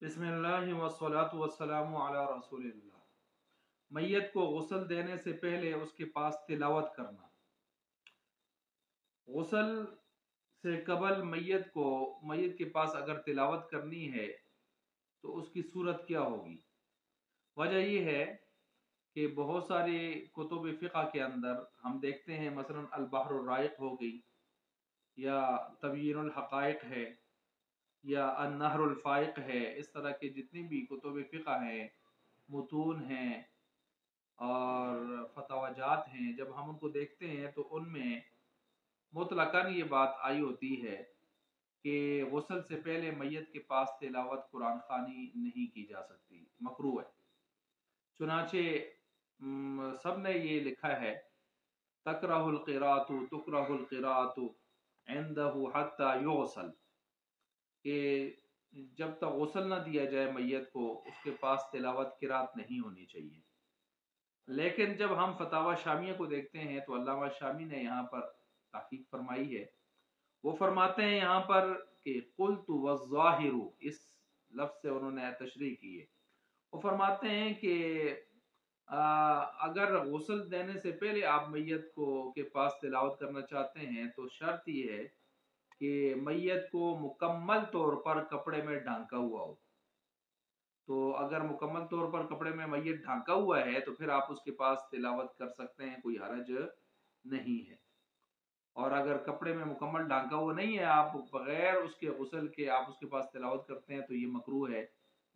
बिस्मिल्लाह वस्सलातु वस्सलामु अला रसूलिल्लाह। मैयत को गुस्ल देने से पहले उसके पास तिलावत करना। गुस्ल से कबल मैयत के पास अगर तिलावत करनी है तो उसकी सूरत क्या होगी? वजह ये है कि बहुत सारे कुतुब फ़िक़्ह के अंदर हम देखते हैं, मसलन अल बहरुर राइक़ हो गई, या तबयीनुल हक़ाइक़ है, या अन-नहरुल फ़ाइक़ है, इस तरह के जितनी भी कुतुब फ़िक़्ह हैं, मुतून हैं और फतवाजात हैं, जब हम उनको देखते हैं तो उनमें मुतलक़न ये बात आई होती है कि गुस्ल से पहले मैयत के पास तिलावत कुरान ख़ानी नहीं की जा सकती, मकरूह है। चुनाचे सब ने ये लिखा है, तकरहुल क़िराअतु तुकरहुल क़िराअतु इंदहु हत्ता युग़सल, कि जब तक गुस्ल न दिया जाए मैयत को, उसके पास तिलावत किरात नहीं होनी चाहिए। लेकिन जब हम फतावा शामिया को देखते हैं तो अल्लामा शामी ने यहाँ पर तहकीक फरमाई है। वो फरमाते हैं यहाँ पर कि कुल्तु वज़्ज़ाहिरु, इस लफ्ज़ से उन्होंने तशरीह की है। वो फरमाते हैं कि अगर गुस्ल देने से पहले आप मैयत को के पास तिलावत करना चाहते हैं तो शर्त ये है कि मैयत को मुकम्मल तौर पर कपड़े में ढांका हुआ हो। तो अगर मुकम्मल तौर पर कपड़े में मैयत ढांका हुआ है तो फिर आप उसके पास तिलावत कर सकते हैं, कोई हरज नहीं है। और अगर कपड़े में मुकम्मल ढांका हुआ नहीं है, आप बगैर उसके गुस्ल के आप उसके पास तिलावत करते हैं, तो ये मकरूह है।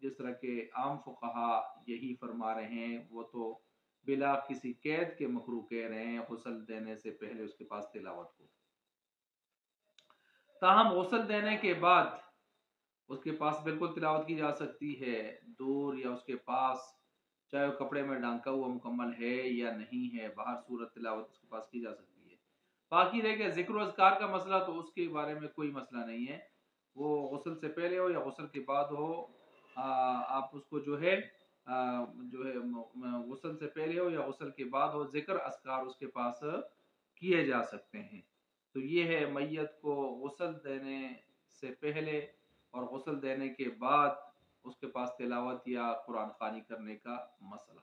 जिस तरह के आम फुक़हा यही फरमा रहे हैं, वो तो बिला किसी कैद के मकरूह कह रहे हैं गुस्ल देने से पहले उसके पास तिलावत को। ताहम गुस्ल देने के बाद उसके पास बिल्कुल तिलावत की जा सकती है, दूर या उसके पास, चाहे वो कपड़े में ढांका हुआ मुकम्मल है या नहीं है, बाहर सूरत तिलावत उसके पास की जा सकती है। बाकी रह गया ज़िक्र व अज़कार का मसला, तो उसके बारे में कोई मसला नहीं है। वो गुस्ल से पहले हो या गुस्ल के बाद हो, आप उसको जो है गुस्ल से पहले हो या गुस्ल के बाद हो, ज़िक्र अज़कार उसके पास किए जा सकते हैं। तो ये है मैयत को गुस्ल देने से पहले और गुस्ल देने के बाद उसके पास तिलावत या कुरान ख़ानी करने का मसला।